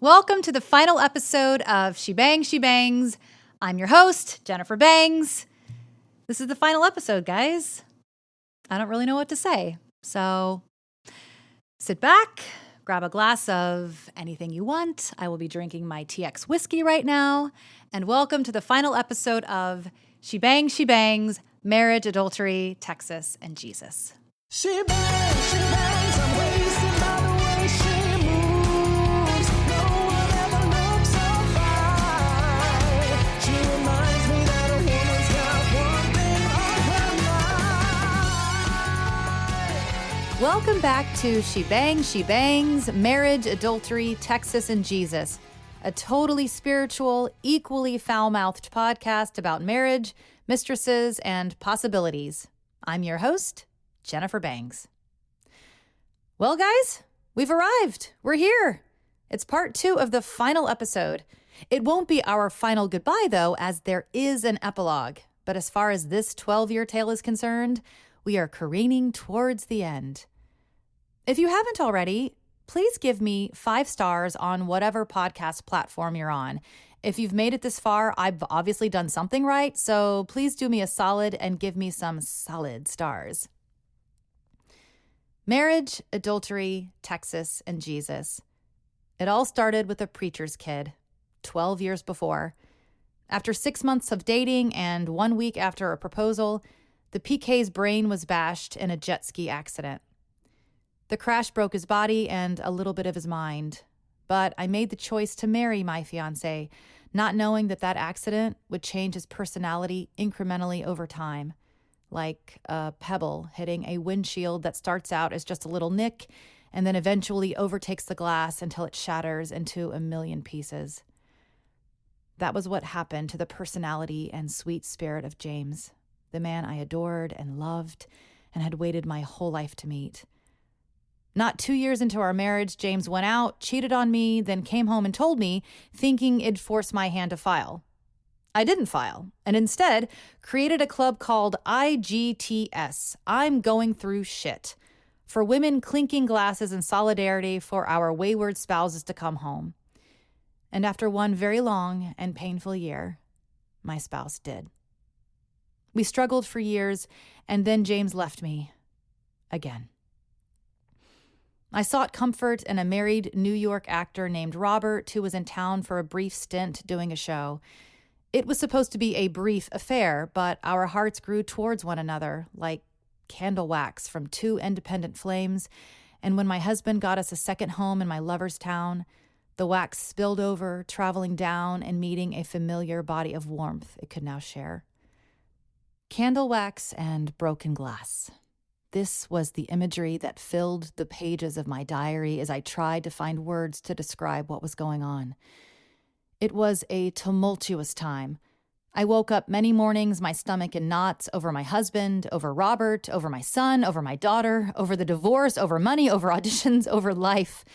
Welcome to the final episode of She Bangs, She Bangs. I'm your host, Jennifer Bangs. This is the final episode, guys. I don't really know what to say. So sit back, grab a glass of anything you want. I will be drinking my TX whiskey right now. And welcome to the final episode of She Bangs, Marriage, Adultery, Texas, and Jesus. She bangs, I'm wasted by the way she moves. No one ever looks so fine. She reminds me that a woman's got one thing on her mind. Welcome back to She Bangs, Marriage, Adultery, Texas, and Jesus, a totally spiritual, equally foul-mouthed podcast about marriage, mistresses, and possibilities. I'm your host, Jennifer Bangs. Well, guys, we've arrived. We're here. It's part 2 of the final episode. It won't be our final goodbye, though, as there is an epilogue. But as far as this 12-year tale is concerned, we are careening towards the end. If you haven't already, please give me 5 stars on whatever podcast platform you're on. If you've made it this far, I've obviously done something right, so please do me a solid and give me some solid stars. Marriage, Adultery, Texas, and Jesus. It all started with a preacher's kid, 12 years before. After 6 months of dating and 1 week after a proposal, the PK's brain was bashed in a jet ski accident. The crash broke his body and a little bit of his mind. But I made the choice to marry my fiancé, not knowing that accident would change his personality incrementally over time. Like a pebble hitting a windshield that starts out as just a little nick and then eventually overtakes the glass until it shatters into a million pieces. That was what happened to the personality and sweet spirit of James, the man I adored and loved and had waited my whole life to meet. Not 2 years into our marriage, James went out, cheated on me, then came home and told me, thinking it'd force my hand to file. I didn't file, and instead created a club called IGTS, I'm Going Through Shit, for women clinking glasses in solidarity for our wayward spouses to come home. And after one very long and painful year, my spouse did. We struggled for years, and then James left me again. I sought comfort in a married New York actor named Robert who was in town for a brief stint doing a show. It was supposed to be a brief affair, but our hearts grew towards one another like candle wax from 2 independent flames, and when my husband got us a second home in my lover's town, the wax spilled over, traveling down and meeting a familiar body of warmth it could now share. Candle wax and broken glass. This was the imagery that filled the pages of my diary as I tried to find words to describe what was going on. It was a tumultuous time. I woke up many mornings, my stomach in knots, over my husband, over Robert, over my son, over my daughter, over the divorce, over money, over auditions, over life.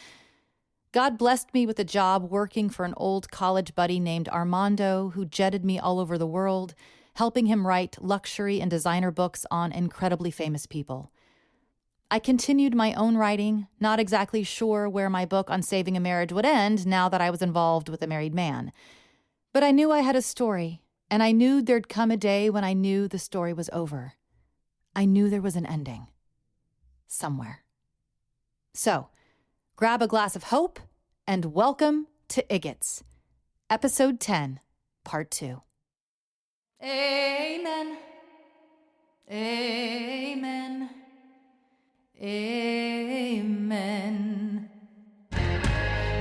God blessed me with a job working for an old college buddy named Armando, who jetted me all over the world, helping him write luxury and designer books on incredibly famous people. I continued my own writing, not exactly sure where my book on saving a marriage would end now that I was involved with a married man. But I knew I had a story, and I knew there'd come a day when I knew the story was over. I knew there was an ending. Somewhere. So, grab a glass of hope, and welcome to Igots, Episode 10, Part 2. Amen. Amen. Amen.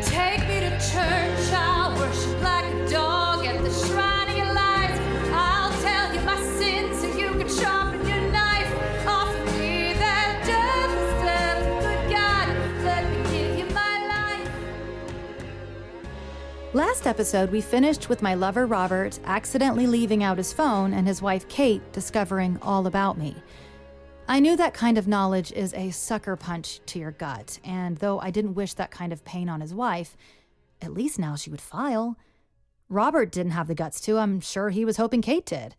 Take me to church, I'll worship like a dog at the shrine of your life. I'll tell you my sins so you can sharpen your knife. Offer me that devil's stuff, good God, let me give you my life. Last episode, we finished with my lover Robert accidentally leaving out his phone and his wife Kate discovering all about me. I knew that kind of knowledge is a sucker punch to your gut, and though I didn't wish that kind of pain on his wife, at least now she would file. Robert didn't have the guts to. I'm sure he was hoping Kate did.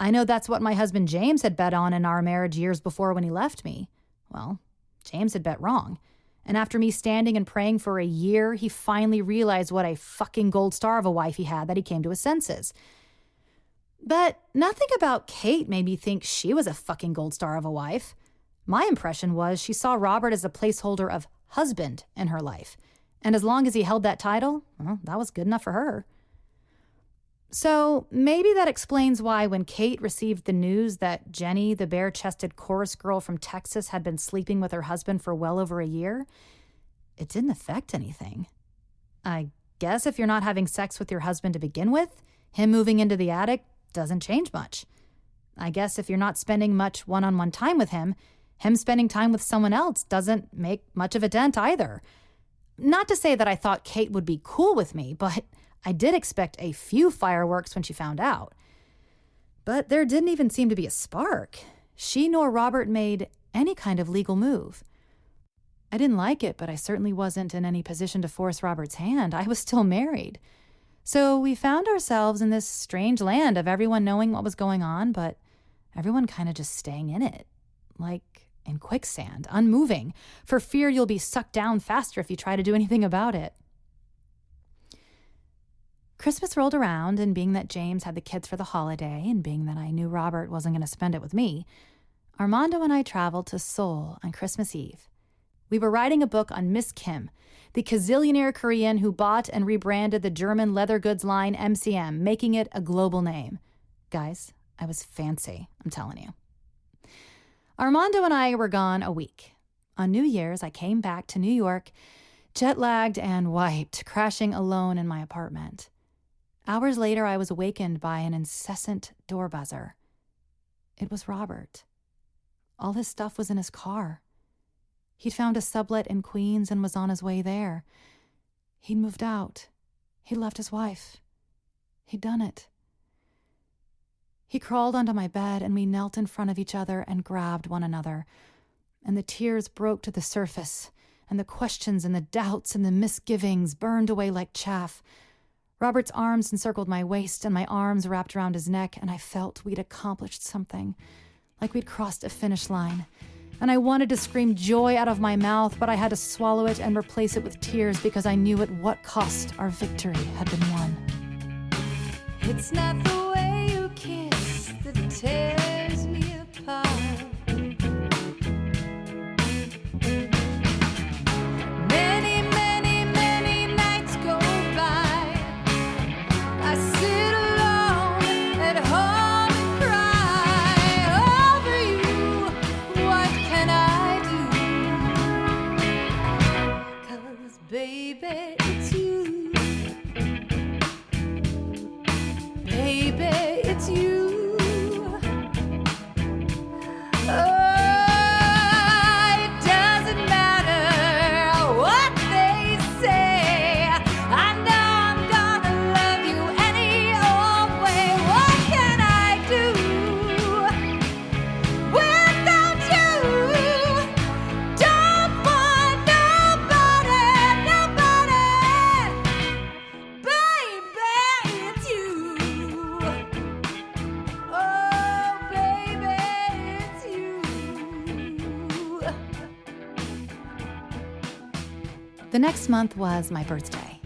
I know that's what my husband James had bet on in our marriage years before when he left me. Well, James had bet wrong. And after me standing and praying for a year, he finally realized what a fucking gold star of a wife he had that he came to his senses. But nothing about Kate made me think she was a fucking gold star of a wife. My impression was she saw Robert as a placeholder of husband in her life. And as long as he held that title, well, that was good enough for her. So maybe that explains why when Kate received the news that Jenny, the bare-chested chorus girl from Texas, had been sleeping with her husband for well over a year, it didn't affect anything. I guess if you're not having sex with your husband to begin with, him moving into the attic doesn't change much. I guess if you're not spending much one-on-one time with him spending time with someone else doesn't make much of a dent either. Not to say that I thought Kate would be cool with me, but I did expect a few fireworks when she found out. But there didn't even seem to be a spark. She nor Robert made any kind of legal move. I didn't like it, but I certainly wasn't in any position to force Robert's hand. I was still married. So we found ourselves in this strange land of everyone knowing what was going on, but everyone kind of just staying in it, like in quicksand, unmoving, for fear you'll be sucked down faster if you try to do anything about it. Christmas rolled around, and being that James had the kids for the holiday, and being that I knew Robert wasn't going to spend it with me, Armando and I traveled to Seoul on Christmas Eve. We were writing a book on Miss Kim, the gazillionaire Korean who bought and rebranded the German leather goods line MCM, making it a global name. Guys, I was fancy, I'm telling you. Armando and I were gone a week. On New Year's, I came back to New York, jet-lagged and wiped, crashing alone in my apartment. Hours later, I was awakened by an incessant door buzzer. It was Robert. All his stuff was in his car. He'd found a sublet in Queens and was on his way there. He'd moved out. He'd left his wife. He'd done it. He crawled onto my bed, and we knelt in front of each other and grabbed one another. And the tears broke to the surface, and the questions and the doubts and the misgivings burned away like chaff. Robert's arms encircled my waist, and my arms wrapped around his neck, and I felt we'd accomplished something, like we'd crossed a finish line. And I wanted to scream joy out of my mouth, but I had to swallow it and replace it with tears because I knew at what cost our victory had been won. It's not the way you kiss that tears me apart. Many, many, many nights go by. I sit alone at home and cry over you. What can I do? 'Cause baby, it's you. Baby, it's you. Oh, it doesn't matter what they say. I know I'm gonna love you any old way. What can I do without you? Don't want nobody, nobody. Baby, it's you. Oh, baby, it's you. The next month was my birthday.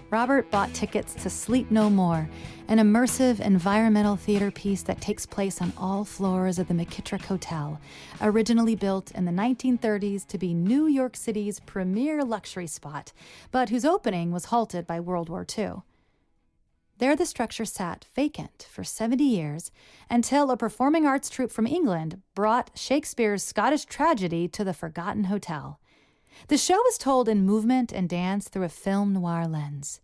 Robert bought tickets to Sleep No More, an immersive environmental theater piece that takes place on all floors of the McKittrick Hotel, originally built in the 1930s to be New York City's premier luxury spot, but whose opening was halted by World War II. There the structure sat vacant for 70 years until a performing arts troupe from England brought Shakespeare's Scottish tragedy to the forgotten hotel. The show is told in movement and dance through a film noir lens.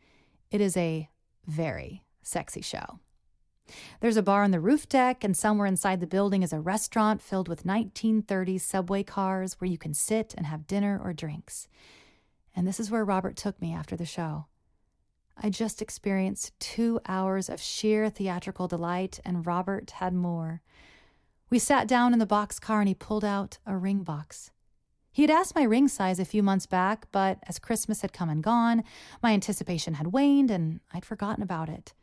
It is a very sexy show. There's a bar on the roof deck, and somewhere inside the building is a restaurant filled with 1930s subway cars where you can sit and have dinner or drinks. And this is where Robert took me after the show. I just experienced 2 hours of sheer theatrical delight, and Robert had more. We sat down in the boxcar, and he pulled out a ring box. He had asked my ring size a few months back, but as Christmas had come and gone, my anticipation had waned, and I'd forgotten about it.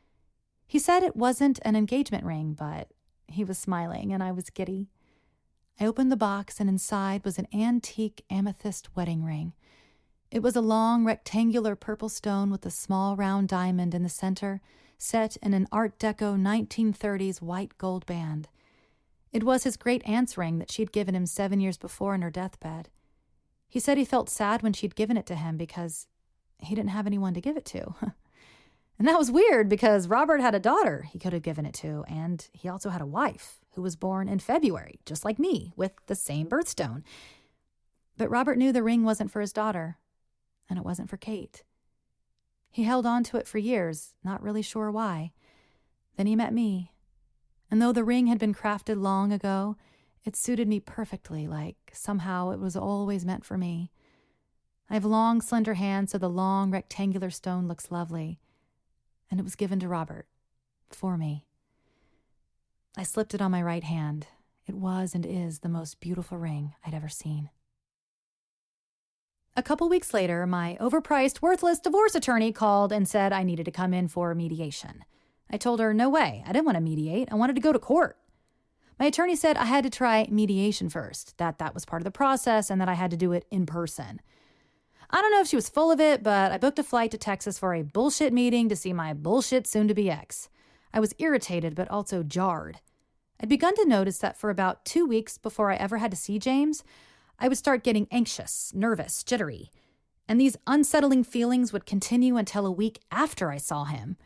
He said it wasn't an engagement ring, but he was smiling, and I was giddy. I opened the box, and inside was an antique amethyst wedding ring. It was a long rectangular purple stone with a small round diamond in the center, set in an Art Deco 1930s white gold band. It was his great-aunt's ring that she'd given him 7 years before in her deathbed. He said he felt sad when she'd given it to him because he didn't have anyone to give it to. And that was weird because Robert had a daughter he could have given it to, and he also had a wife who was born in February, just like me, with the same birthstone. But Robert knew the ring wasn't for his daughter, and it wasn't for Kate. He held on to it for years, not really sure why. Then he met me, and though the ring had been crafted long ago, it suited me perfectly, like somehow it was always meant for me. I have long, slender hands, so the long, rectangular stone looks lovely. And it was given to Robert, for me. I slipped it on my right hand. It was and is the most beautiful ring I'd ever seen. A couple weeks later, my overpriced, worthless divorce attorney called and said I needed to come in for mediation. I told her, no way, I didn't want to mediate, I wanted to go to court. My attorney said I had to try mediation first, that was part of the process, and that I had to do it in person. I don't know if she was full of it, but I booked a flight to Texas for a bullshit meeting to see my bullshit soon-to-be ex. I was irritated, but also jarred. I'd begun to notice that for about 2 weeks before I ever had to see James, I would start getting anxious, nervous, jittery. And these unsettling feelings would continue until a week after I saw him.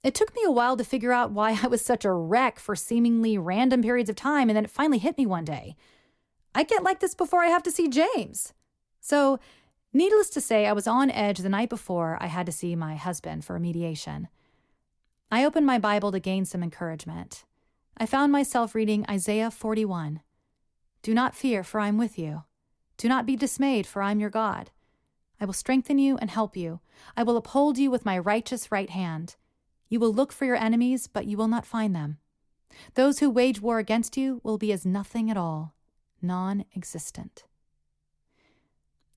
It took me a while to figure out why I was such a wreck for seemingly random periods of time, and then it finally hit me one day. I get like this before I have to see James. So, needless to say, I was on edge the night before I had to see my husband for a mediation. I opened my Bible to gain some encouragement. I found myself reading Isaiah 41. Do not fear, for I am with you. Do not be dismayed, for I am your God. I will strengthen you and help you. I will uphold you with my righteous right hand. You will look for your enemies, but you will not find them. Those who wage war against you will be as nothing at all, non-existent.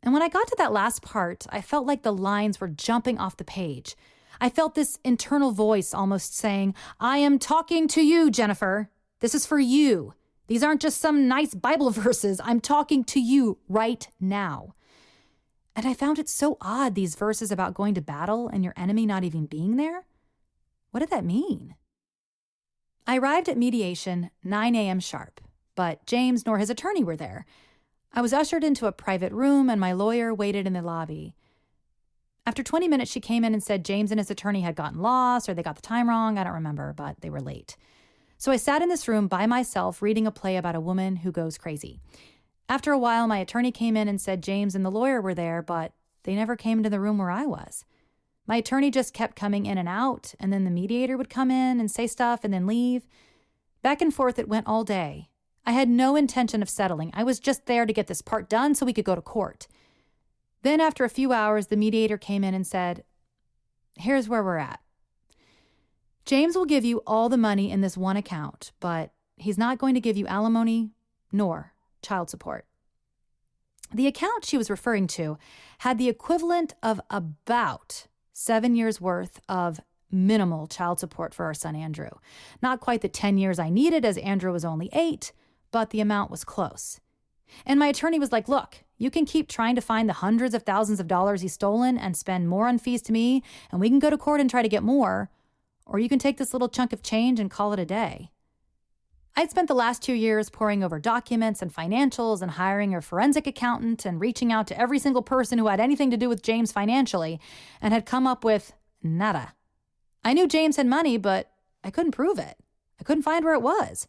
And when I got to that last part, I felt like the lines were jumping off the page. I felt this internal voice almost saying, I am talking to you, Jennifer. This is for you. These aren't just some nice Bible verses. I'm talking to you right now. And I found it so odd, these verses about going to battle and your enemy not even being there. What did that mean? I arrived at mediation 9 a.m. sharp, but James nor his attorney were there. I was ushered into a private room, and my lawyer waited in the lobby. After 20 minutes, she came in and said James and his attorney had gotten lost, or they got the time wrong. I don't remember, but they were late. So I sat in this room by myself reading a play about a woman who goes crazy. After a while, my attorney came in and said James and the lawyer were there, but they never came into the room where I was. My attorney just kept coming in and out, and then the mediator would come in and say stuff and then leave. Back and forth it went all day. I had no intention of settling. I was just there to get this part done so we could go to court. Then after a few hours, the mediator came in and said, here's where we're at. James will give you all the money in this one account, but he's not going to give you alimony nor child support. The account she was referring to had the equivalent of about 7 years worth of minimal child support for our son Andrew. Not quite the 10 years I needed, as Andrew was only 8, but the amount was close. And my attorney was like, look, you can keep trying to find the hundreds of thousands of dollars he's stolen and spend more on fees to me, and we can go to court and try to get more, or you can take this little chunk of change and call it a day. I'd spent the last 2 years poring over documents and financials and hiring a forensic accountant and reaching out to every single person who had anything to do with James financially, and had come up with nada. I knew James had money, but I couldn't prove it. I couldn't find where it was.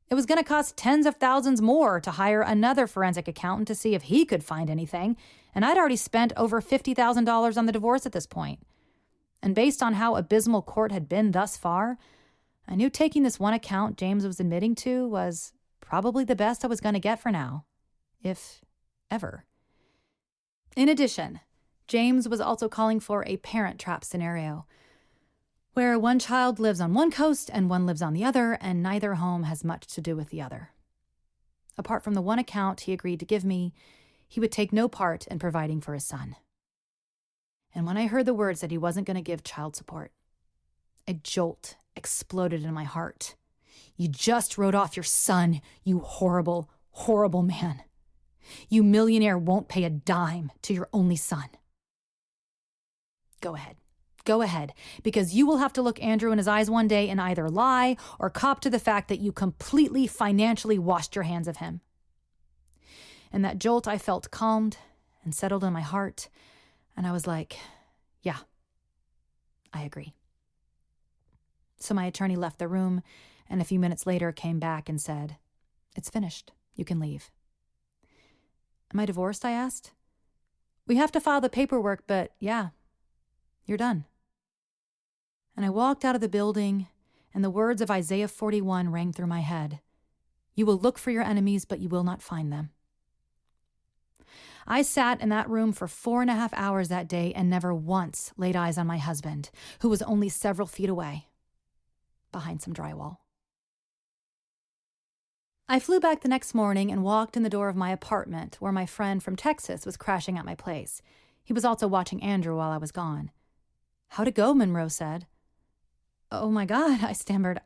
It was going to cost tens of thousands more to hire another forensic accountant to see if he could find anything, and I'd already spent over $50,000 on the divorce at this point. And based on how abysmal court had been thus far, I knew taking this one account James was admitting to was probably the best I was going to get for now, if ever. In addition, James was also calling for a parent trap scenario, where one child lives on one coast and one lives on the other, and neither home has much to do with the other. Apart from the one account he agreed to give me, he would take no part in providing for his son. And when I heard the words that he wasn't going to give child support, a jolt exploded in my heart. You just wrote off your son, you horrible, horrible man. You millionaire won't pay a dime to your only son. Go ahead, because you will have to look Andrew in his eyes one day and either lie or cop to the fact that you completely financially washed your hands of him. And that jolt I felt calmed and settled in my heart, and I was like, yeah, I agree. So my attorney left the room, and a few minutes later came back and said, "It's finished. You can leave." "Am I divorced?" I asked. "We have to file the paperwork, but yeah, you're done." And I walked out of the building, and the words of Isaiah 41 rang through my head. "You will look for your enemies, but you will not find them." I sat in that room for 4.5 hours that day and never once laid eyes on my husband, who was only several feet away, behind some drywall. I flew back the next morning and walked in the door of my apartment where my friend from Texas was crashing at my place. He was also watching Andrew while I was gone. "How'd it go?" Monroe said. "Oh my God," I stammered.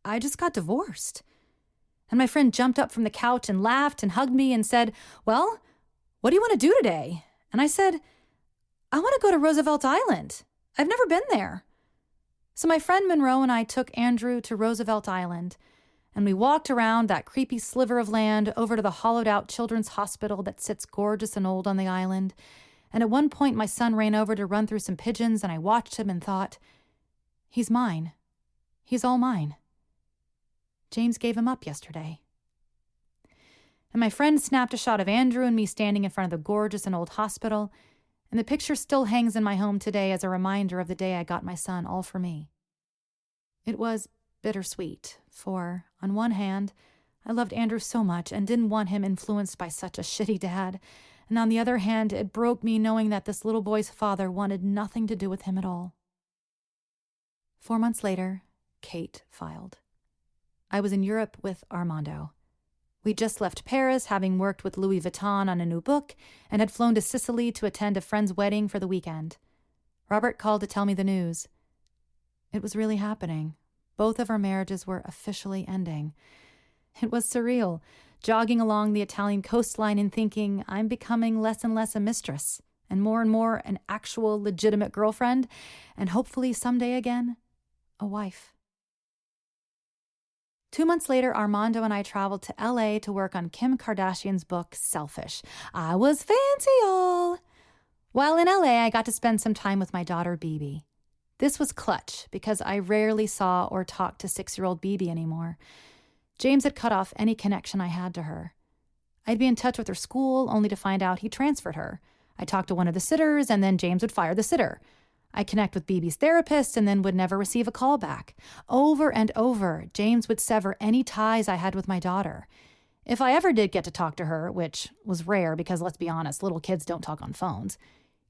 "I just got divorced." And my friend jumped up from the couch and laughed and hugged me and said, "Well, what do you want to do today?" And I said, "I want to go to Roosevelt Island. I've never been there." So my friend Monroe and I took Andrew to Roosevelt Island, and we walked around that creepy sliver of land over to the hollowed-out children's hospital that sits gorgeous and old on the island. And at one point, my son ran over to run through some pigeons, and I watched him and thought, he's mine. He's all mine. James gave him up yesterday. And my friend snapped a shot of Andrew and me standing in front of the gorgeous and old hospital, and the picture still hangs in my home today as a reminder of the day I got my son all for me. It was bittersweet, for, on one hand, I loved Andrew so much and didn't want him influenced by such a shitty dad, and on the other hand, it broke me knowing that this little boy's father wanted nothing to do with him at all. 4 months later, Kate filed. I was in Europe with Armando. We just left Paris, having worked with Louis Vuitton on a new book, and had flown to Sicily to attend a friend's wedding for the weekend. Robert called to tell me the news. It was really happening. Both of our marriages were officially ending. It was surreal, jogging along the Italian coastline and thinking I'm becoming less and less a mistress, and more an actual legitimate girlfriend, and hopefully someday again, a wife. 2 months later, Armando and I traveled to LA to work on Kim Kardashian's book, Selfish. I was fancy, y'all. While in LA, I got to spend some time with my daughter, Bibi. This was clutch because I rarely saw or talked to 6-year-old Bibi anymore. James had cut off any connection I had to her. I'd be in touch with her school only to find out he transferred her. I talked to one of the sitters and then James would fire the sitter. I'd connect with Bibi's therapist and then would never receive a call back. Over and over, James would sever any ties I had with my daughter. If I ever did get to talk to her, which was rare because, let's be honest, little kids don't talk on phones,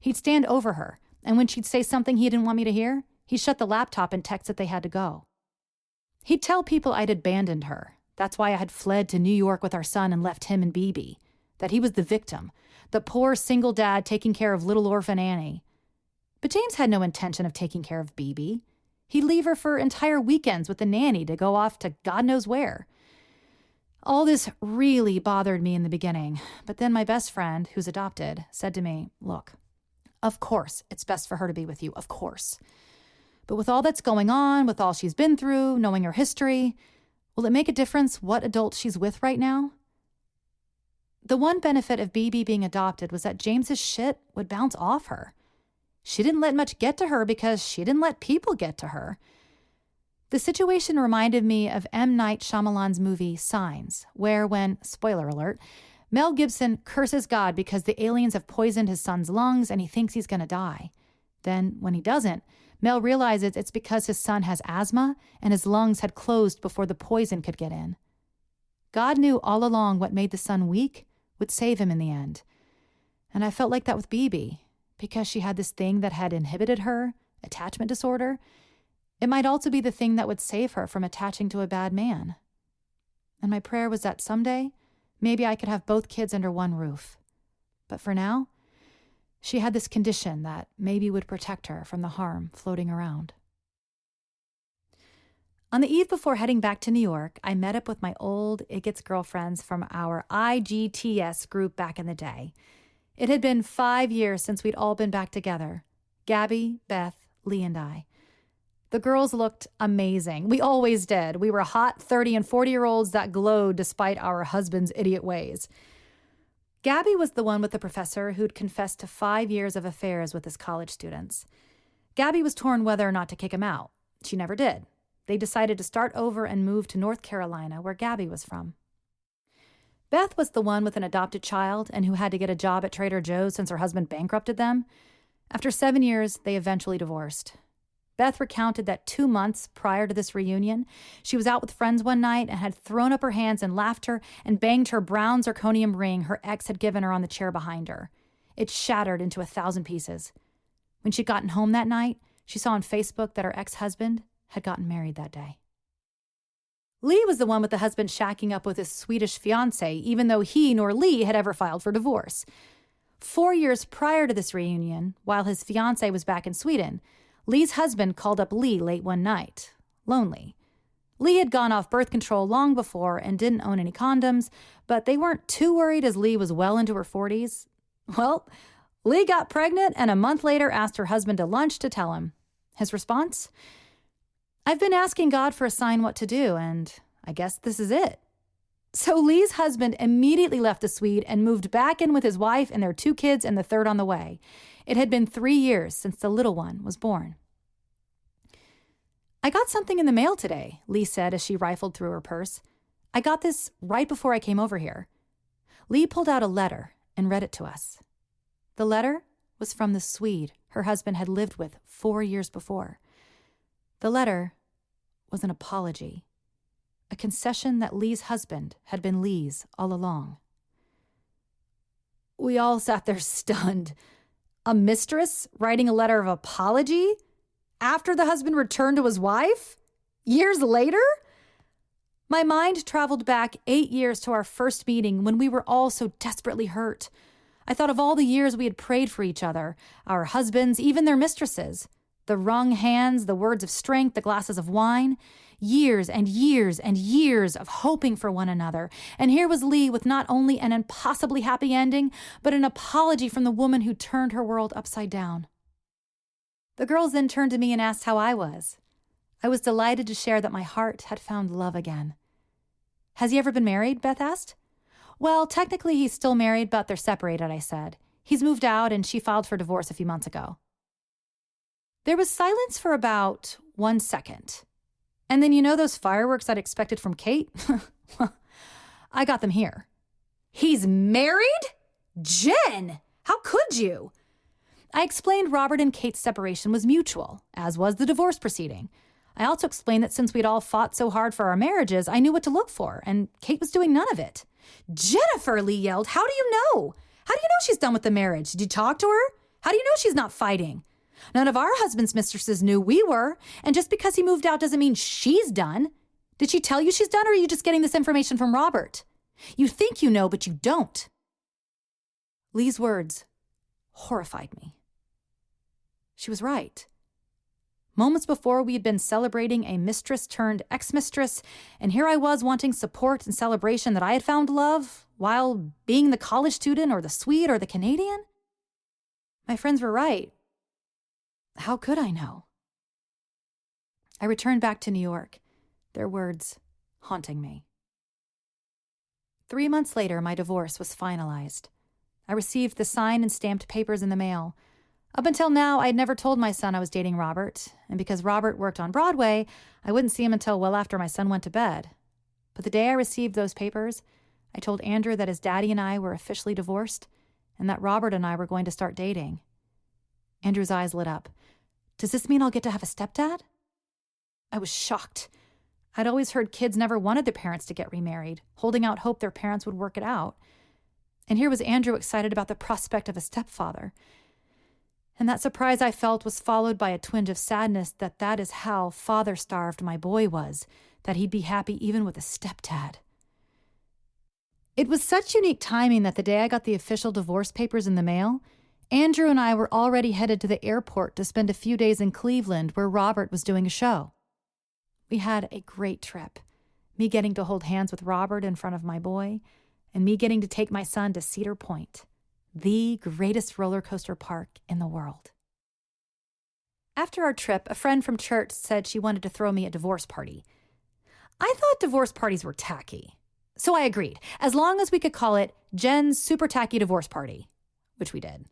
he'd stand over her, and when she'd say something he didn't want me to hear, he'd shut the laptop and text that they had to go. He'd tell people I'd abandoned her. That's why I had fled to New York with our son and left him and Bibi. That he was the victim, the poor single dad taking care of little orphan Annie. But James had no intention of taking care of Bibi. He'd leave her for entire weekends with the nanny to go off to God knows where. All this really bothered me in the beginning, but then my best friend, who's adopted, said to me, "Look, of course it's best for her to be with you, of course. But with all that's going on, with all she's been through, knowing her history, will it make a difference what adult she's with right now?" The one benefit of Bibi being adopted was that James's shit would bounce off her. She didn't let much get to her because she didn't let people get to her. The situation reminded me of M. Night Shyamalan's movie Signs, where when, spoiler alert, Mel Gibson curses God because the aliens have poisoned his son's lungs and he thinks he's going to die. Then, when he doesn't, Mel realizes it's because his son has asthma and his lungs had closed before the poison could get in. God knew all along what made the son weak would save him in the end. And I felt like that with Bibi. Because she had this thing that had inhibited her, attachment disorder, it might also be the thing that would save her from attaching to a bad man. And my prayer was that someday, maybe I could have both kids under one roof. But for now, she had this condition that maybe would protect her from the harm floating around. On the eve before heading back to New York, I met up with my old Igget's girlfriends from our IGTS group back in the day. It had been 5 years since we'd all been back together. Gabby, Beth, Lee, and I. The girls looked amazing. We always did. We were hot 30 and 40-year-olds that glowed despite our husbands' idiot ways. Gabby was the one with the professor who'd confessed to 5 years of affairs with his college students. Gabby was torn whether or not to kick him out. She never did. They decided to start over and move to North Carolina, where Gabby was from. Beth was the one with an adopted child and who had to get a job at Trader Joe's since her husband bankrupted them. After 7 years, they eventually divorced. Beth recounted that 2 months prior to this reunion, she was out with friends one night and had thrown up her hands in laughter and banged her brown zirconium ring her ex had given her on the chair behind her. It shattered into 1,000 pieces. When she'd gotten home that night, she saw on Facebook that her ex-husband had gotten married that day. Lee was the one with the husband shacking up with his Swedish fiancée, even though he nor Lee had ever filed for divorce. 4 years prior to this reunion, while his fiancée was back in Sweden, Lee's husband called up Lee late one night, lonely. Lee had gone off birth control long before and didn't own any condoms, but they weren't too worried as Lee was well into her 40s. Well, Lee got pregnant and a month later asked her husband to lunch to tell him. His response? I've been asking God for a sign what to do, and I guess this is it. So Lee's husband immediately left the Swede and moved back in with his wife and their 2 kids and the third on the way. It had been 3 years since the little one was born. I got something in the mail today, Lee said as she rifled through her purse. I got this right before I came over here. Lee pulled out a letter and read it to us. The letter was from the Swede her husband had lived with 4 years before. The letter was an apology, a concession that Lee's husband had been Lee's all along. We all sat there stunned. A mistress writing a letter of apology after the husband returned to his wife? Years later? My mind traveled back 8 years to our first meeting when we were all so desperately hurt. I thought of all the years we had prayed for each other, our husbands, even their mistresses. The wrung hands, the words of strength, the glasses of wine. Years and years and years of hoping for one another. And here was Lee with not only an impossibly happy ending, but an apology from the woman who turned her world upside down. The girls then turned to me and asked how I was. I was delighted to share that my heart had found love again. Has he ever been married? Beth asked. Well, technically he's still married, but they're separated, I said. He's moved out and she filed for divorce a few months ago. There was silence for about 1 second. And then you know those fireworks I'd expected from Kate? I got them here. He's married? Jen! How could you? I explained Robert and Kate's separation was mutual, as was the divorce proceeding. I also explained that since we'd all fought so hard for our marriages, I knew what to look for, and Kate was doing none of it. Jennifer, Lee yelled, how do you know? How do you know she's done with the marriage? Did you talk to her? How do you know she's not fighting? None of our husbands' mistresses knew we were, and just because he moved out doesn't mean she's done. Did she tell you she's done, or are you just getting this information from Robert? You think you know, but you don't. Lee's words horrified me. She was right. Moments before, we had been celebrating a mistress turned ex-mistress, and here I was wanting support and celebration that I had found love, while being the college student or the Swede or the Canadian. My friends were right. How could I know? I returned back to New York, their words haunting me. 3 months later, my divorce was finalized. I received the signed and stamped papers in the mail. Up until now, I had never told my son I was dating Robert, and because Robert worked on Broadway, I wouldn't see him until well after my son went to bed. But the day I received those papers, I told Andrew that his daddy and I were officially divorced, and that Robert and I were going to start dating. Andrew's eyes lit up. Does this mean I'll get to have a stepdad? I was shocked. I'd always heard kids never wanted their parents to get remarried, holding out hope their parents would work it out. And here was Andrew excited about the prospect of a stepfather. And that surprise I felt was followed by a twinge of sadness that is how father-starved my boy was, that he'd be happy even with a stepdad. It was such unique timing that the day I got the official divorce papers in the mail, Andrew and I were already headed to the airport to spend a few days in Cleveland where Robert was doing a show. We had a great trip. Me getting to hold hands with Robert in front of my boy, and me getting to take my son to Cedar Point, the greatest roller coaster park in the world. After our trip, a friend from church said she wanted to throw me a divorce party. I thought divorce parties were tacky, so I agreed, as long as we could call it Jen's super tacky divorce party, which we did.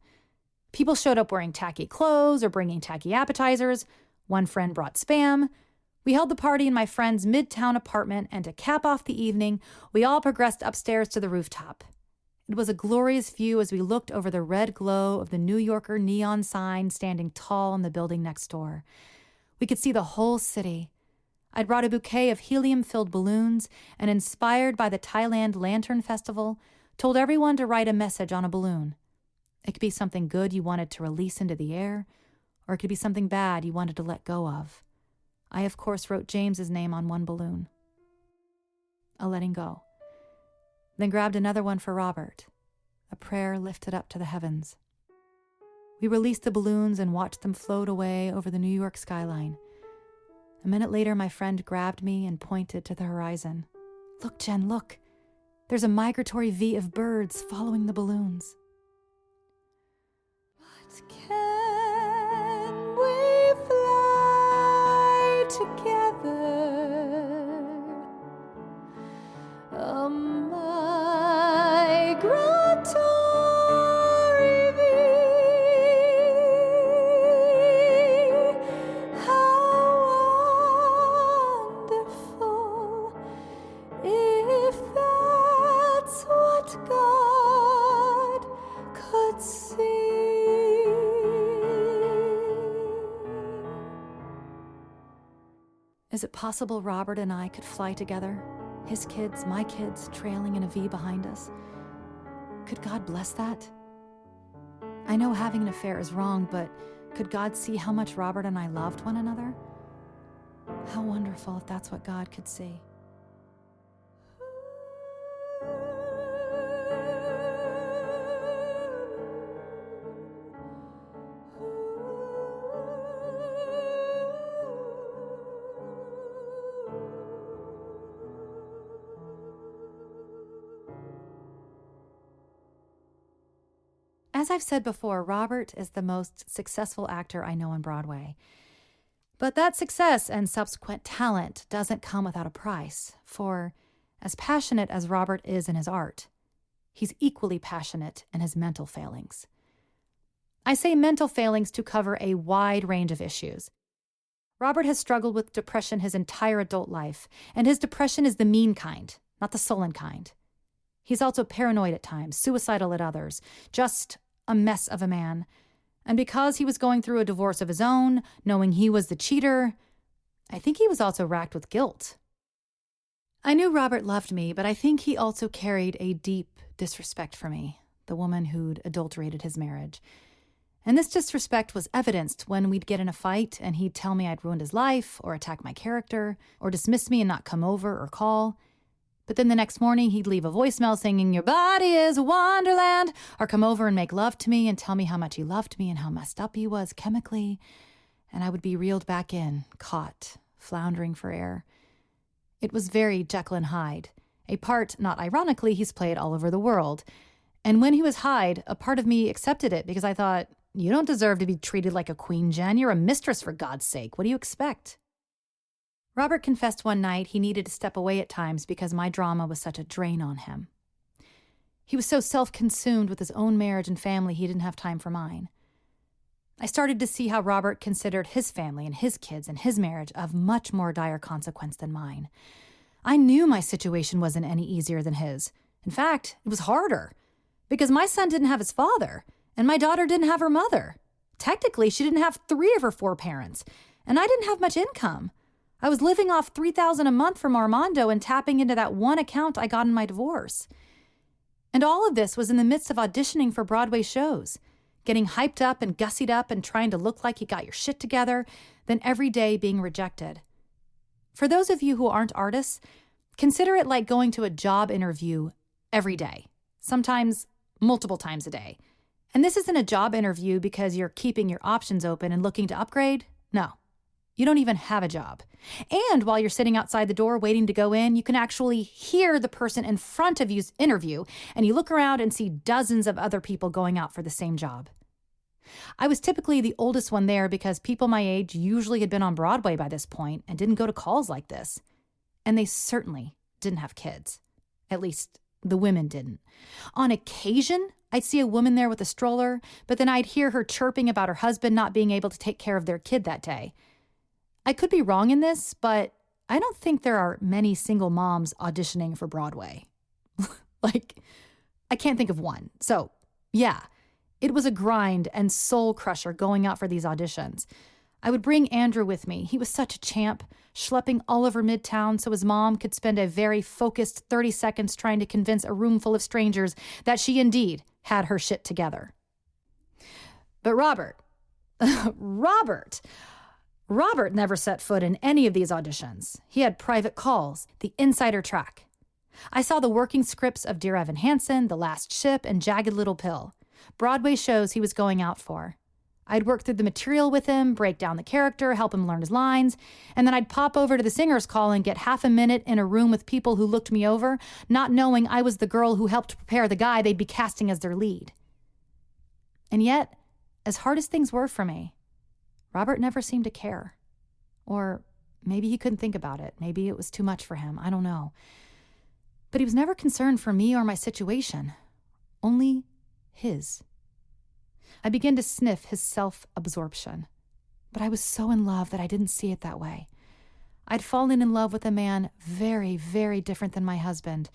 People showed up wearing tacky clothes or bringing tacky appetizers. One friend brought Spam. We held the party in my friend's midtown apartment, and to cap off the evening, we all progressed upstairs to the rooftop. It was a glorious view as we looked over the red glow of the New Yorker neon sign standing tall in the building next door. We could see the whole city. I'd brought a bouquet of helium-filled balloons and, inspired by the Thailand Lantern Festival, told everyone to write a message on a balloon. It could be something good you wanted to release into the air, or it could be something bad you wanted to let go of. I, of course, wrote James's name on one balloon. A letting go. Then grabbed another one for Robert, a prayer lifted up to the heavens. We released the balloons and watched them float away over the New York skyline. A minute later, my friend grabbed me and pointed to the horizon. "Look, Jen, look. There's a migratory V of birds following the balloons." But can we fly together? A migratory V. How wonderful if that's what God could see. Is it possible Robert and I could fly together? His kids, my kids, trailing in a V behind us. Could God bless that? I know having an affair is wrong, but could God see how much Robert and I loved one another? How wonderful if that's what God could see. As I've said before, Robert is the most successful actor I know on Broadway. But that success and subsequent talent doesn't come without a price, for as passionate as Robert is in his art, he's equally passionate in his mental failings. I say mental failings to cover a wide range of issues. Robert has struggled with depression his entire adult life, and his depression is the mean kind, not the sullen kind. He's also paranoid at times, suicidal at others, just a mess of a man. And because he was going through a divorce of his own, knowing he was the cheater, I think he was also racked with guilt. I knew Robert loved me, but I think he also carried a deep disrespect for me, the woman who'd adulterated his marriage. And this disrespect was evidenced when we'd get in a fight and he'd tell me I'd ruined his life, or attack my character, or dismiss me and not come over or call. But then the next morning, he'd leave a voicemail singing, "Your body is a wonderland," or come over and make love to me and tell me how much he loved me and how messed up he was chemically. And I would be reeled back in, caught, floundering for air. It was very Jekyll and Hyde, a part, not ironically, he's played all over the world. And when he was Hyde, a part of me accepted it because I thought, you don't deserve to be treated like a queen, Jen. You're a mistress, for God's sake. What do you expect? Robert confessed one night he needed to step away at times because my drama was such a drain on him. He was so self-consumed with his own marriage and family he didn't have time for mine. I started to see how Robert considered his family and his kids and his marriage of much more dire consequence than mine. I knew my situation wasn't any easier than his. In fact, it was harder, because my son didn't have his father, and my daughter didn't have her mother. Technically, she didn't have 3 of her 4 parents, and I didn't have much income. I was living off $3,000 a month from Armando and tapping into that one account I got in my divorce. And all of this was in the midst of auditioning for Broadway shows, getting hyped up and gussied up and trying to look like you got your shit together, then every day being rejected. For those of you who aren't artists, consider it like going to a job interview every day, sometimes multiple times a day. And this isn't a job interview because you're keeping your options open and looking to upgrade. No. You don't even have a job. And while you're sitting outside the door waiting to go in, you can actually hear the person in front of you's interview, and you look around and see dozens of other people going out for the same job. I was typically the oldest one there because people my age usually had been on Broadway by this point and didn't go to calls like this. And they certainly didn't have kids. At least, the women didn't. On occasion, I'd see a woman there with a stroller, but then I'd hear her chirping about her husband not being able to take care of their kid that day. I could be wrong in this, but I don't think there are many single moms auditioning for Broadway. I can't think of one. So, yeah, it was a grind and soul crusher going out for these auditions. I would bring Andrew with me. He was such a champ, schlepping all over Midtown so his mom could spend a very focused 30 seconds trying to convince a room full of strangers that she indeed had her shit together. But Robert never set foot in any of these auditions. He had private calls, the insider track. I saw the working scripts of Dear Evan Hansen, The Last Ship, and Jagged Little Pill, Broadway shows he was going out for. I'd work through the material with him, break down the character, help him learn his lines, and then I'd pop over to the singer's call and get half a minute in a room with people who looked me over, not knowing I was the girl who helped prepare the guy they'd be casting as their lead. And yet, as hard as things were for me, Robert never seemed to care. Or maybe he couldn't think about it. Maybe it was too much for him. I don't know. But he was never concerned for me or my situation. Only his. I began to sniff his self-absorption. But I was so in love that I didn't see it that way. I'd fallen in love with a man very, very different than my husband.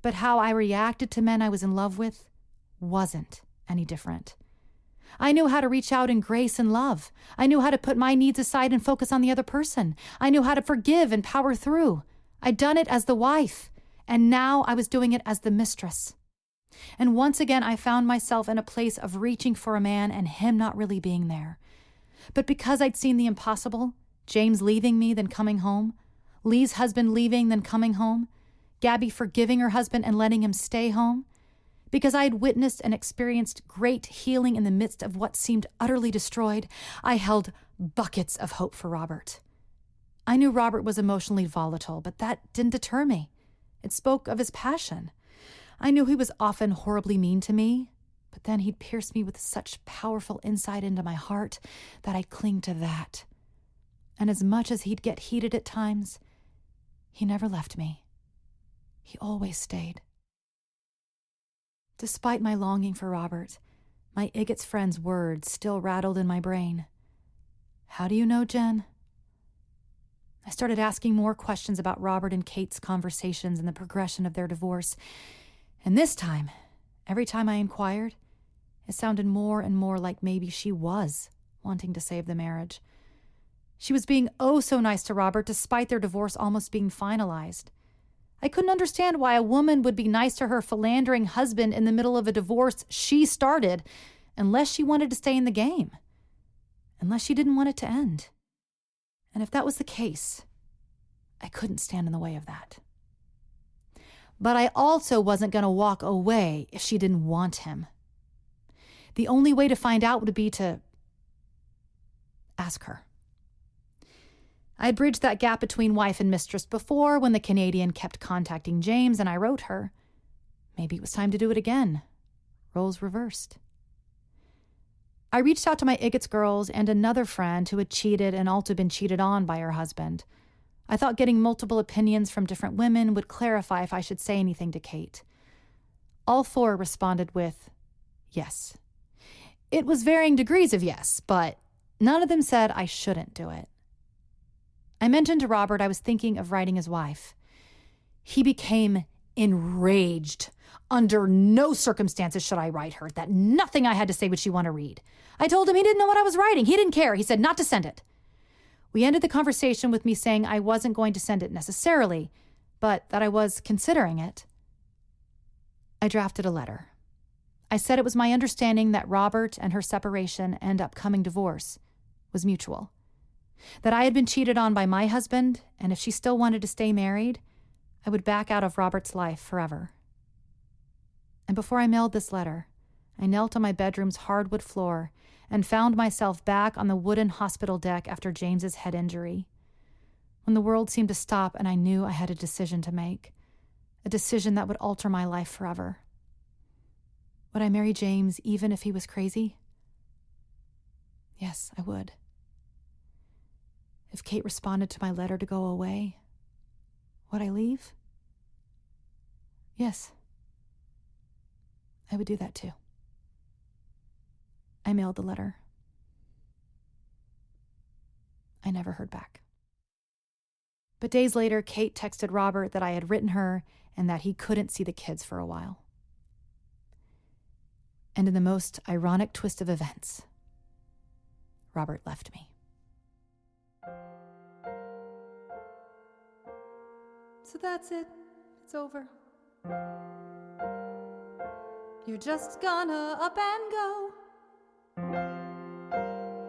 But how I reacted to men I was in love with wasn't any different. I knew how to reach out in grace and love. I knew how to put my needs aside and focus on the other person. I knew how to forgive and power through. I'd done it as the wife, and now I was doing it as the mistress. And once again, I found myself in a place of reaching for a man and him not really being there. But because I'd seen the impossible, James leaving me, then coming home, Lee's husband leaving, then coming home, Gabby forgiving her husband and letting him stay home, because I had witnessed and experienced great healing in the midst of what seemed utterly destroyed, I held buckets of hope for Robert. I knew Robert was emotionally volatile, but that didn't deter me. It spoke of his passion. I knew he was often horribly mean to me, but then he'd pierce me with such powerful insight into my heart that I'd cling to that. And as much as he'd get heated at times, he never left me. He always stayed. Despite my longing for Robert, my Igot's friend's words still rattled in my brain. How do you know, Jen? I started asking more questions about Robert and Kate's conversations and the progression of their divorce. And this time, every time I inquired, it sounded more and more like maybe she was wanting to save the marriage. She was being oh so nice to Robert despite their divorce almost being finalized. I couldn't understand why a woman would be nice to her philandering husband in the middle of a divorce she started unless she wanted to stay in the game, unless she didn't want it to end. And if that was the case, I couldn't stand in the way of that. But I also wasn't going to walk away if she didn't want him. The only way to find out would be to ask her. I'd bridged that gap between wife and mistress before when the Canadian kept contacting James and I wrote her. Maybe it was time to do it again. Roles reversed. I reached out to my Igot's girls and another friend who had cheated and also been cheated on by her husband. I thought getting multiple opinions from different women would clarify if I should say anything to Kate. All four responded with yes. It was varying degrees of yes, but none of them said I shouldn't do it. I mentioned to Robert I was thinking of writing his wife. He became enraged. Under no circumstances should I write her, that nothing I had to say would she want to read. I told him he didn't know what I was writing. He didn't care. He said not to send it. We ended the conversation with me saying I wasn't going to send it necessarily, but that I was considering it. I drafted a letter. I said it was my understanding that Robert and her separation and upcoming divorce was mutual. That I had been cheated on by my husband, and if she still wanted to stay married, I would back out of Robert's life forever. And before I mailed this letter, I knelt on my bedroom's hardwood floor and found myself back on the wooden hospital deck after James's head injury. When the world seemed to stop and I knew I had a decision to make, a decision that would alter my life forever. Would I marry James even if he was crazy? Yes, I would. If Kate responded to my letter to go away, would I leave? Yes, I would do that too. I mailed the letter. I never heard back. But days later, Kate texted Robert that I had written her and that he couldn't see the kids for a while. And in the most ironic twist of events, Robert left me. So that's it. It's over. You're just gonna up and go.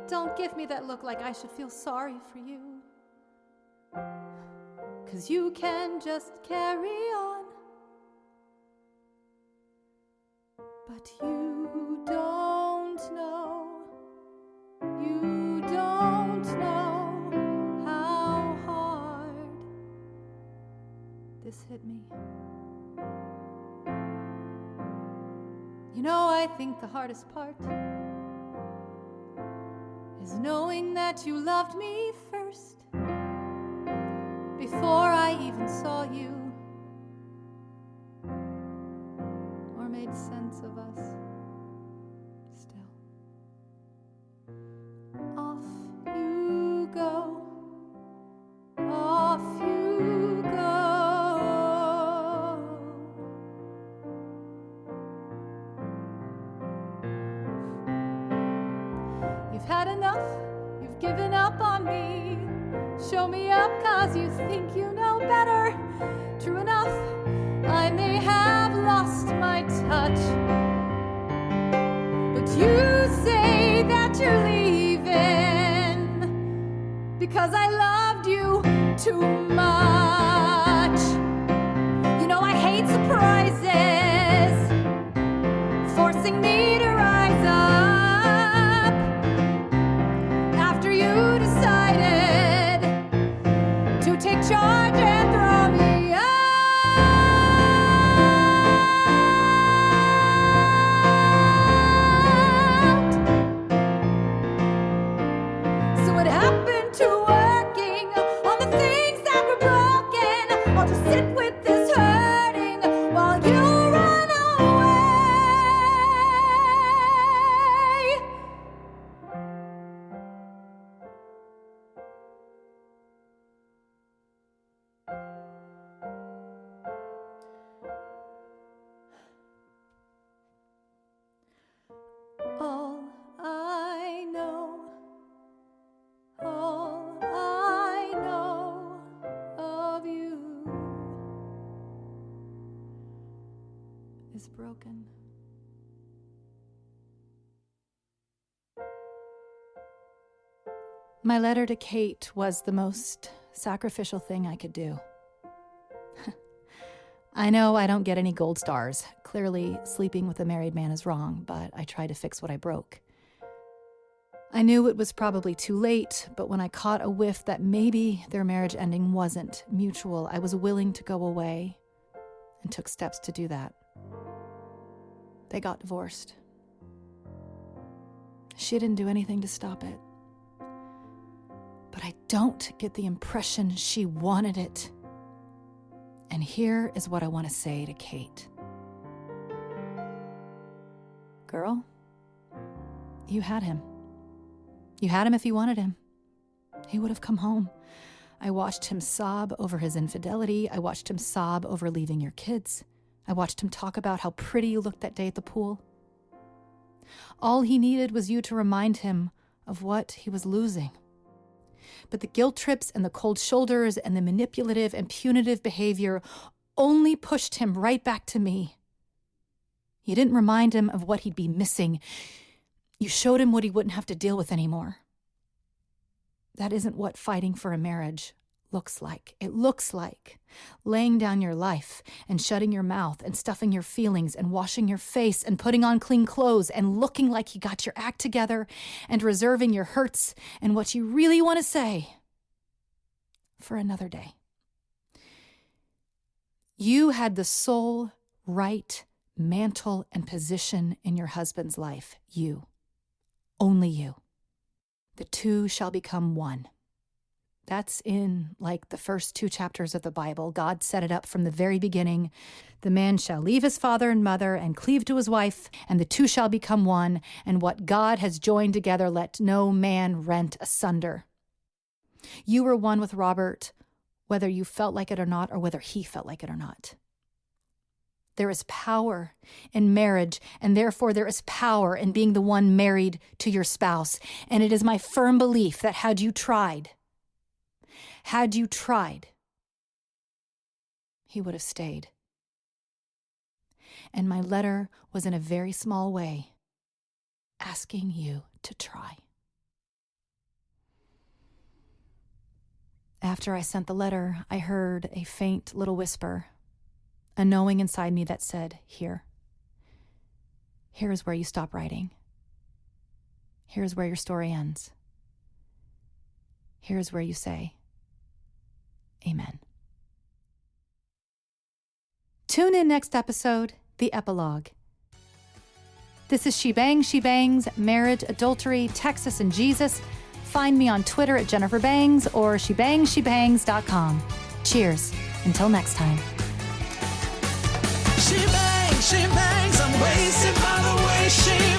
Don't give me that look like I should feel sorry for you. 'Cause you can just carry on. But you don't know how hard this hit me. You know, I think the hardest part is knowing that you loved me first, before I even saw you or made sense of us. Still, off you go, off you go. You've had enough, you've given up on me. Show me up 'cause you think you know better. True enough, I may have lost my touch, but you say that you're leaving because I loved you too much. You know I hate surprises, forcing me to rise up after you decided to take charge and throw me out. So what happened to working on the things that were broken? I'll just sit with this hurting while you run away. All I know of you is broken. My letter to Kate was the most sacrificial thing I could do. I know I don't get any gold stars. Clearly, sleeping with a married man is wrong, but I try to fix what I broke. I knew it was probably too late, but when I caught a whiff that maybe their marriage ending wasn't mutual, I was willing to go away and took steps to do that. They got divorced. She didn't do anything to stop it. But I don't get the impression she wanted it. And here is what I want to say to Kate. Girl, you had him. You had him if you wanted him. He would have come home. I watched him sob over his infidelity. I watched him sob over leaving your kids. I watched him talk about how pretty you looked that day at the pool. All he needed was you to remind him of what he was losing. But the guilt trips and the cold shoulders and the manipulative and punitive behavior only pushed him right back to me. You didn't remind him of what he'd be missing. You showed him what he wouldn't have to deal with anymore. That isn't what fighting for a marriage looks like. It looks like laying down your life and shutting your mouth and stuffing your feelings and washing your face and putting on clean clothes and looking like you got your act together and reserving your hurts and what you really want to say for another day. You had the sole right mantle and position in your husband's life. You. Only you. The two shall become one. That's in like the first 2 chapters of the Bible. God set it up from the very beginning. The man shall leave his father and mother and cleave to his wife, and the two shall become one. And what God has joined together, let no man rent asunder. You were one with Robert, whether you felt like it or not, or whether he felt like it or not. There is power in marriage, and therefore there is power in being the one married to your spouse. And it is my firm belief that had you tried, he would have stayed. And my letter was in a very small way asking you to try. After I sent the letter, I heard a faint little whisper, a knowing inside me that said, here is where you stop writing. Here's where your story ends. Here's where you say, Amen. Tune in next episode, the epilogue. This is She Bangs, Marriage, Adultery, Texas, and Jesus. Find me on Twitter at Jennifer Bangs or shebangs.com. Cheers. Until next time. She bangs, I'm wasted by the way she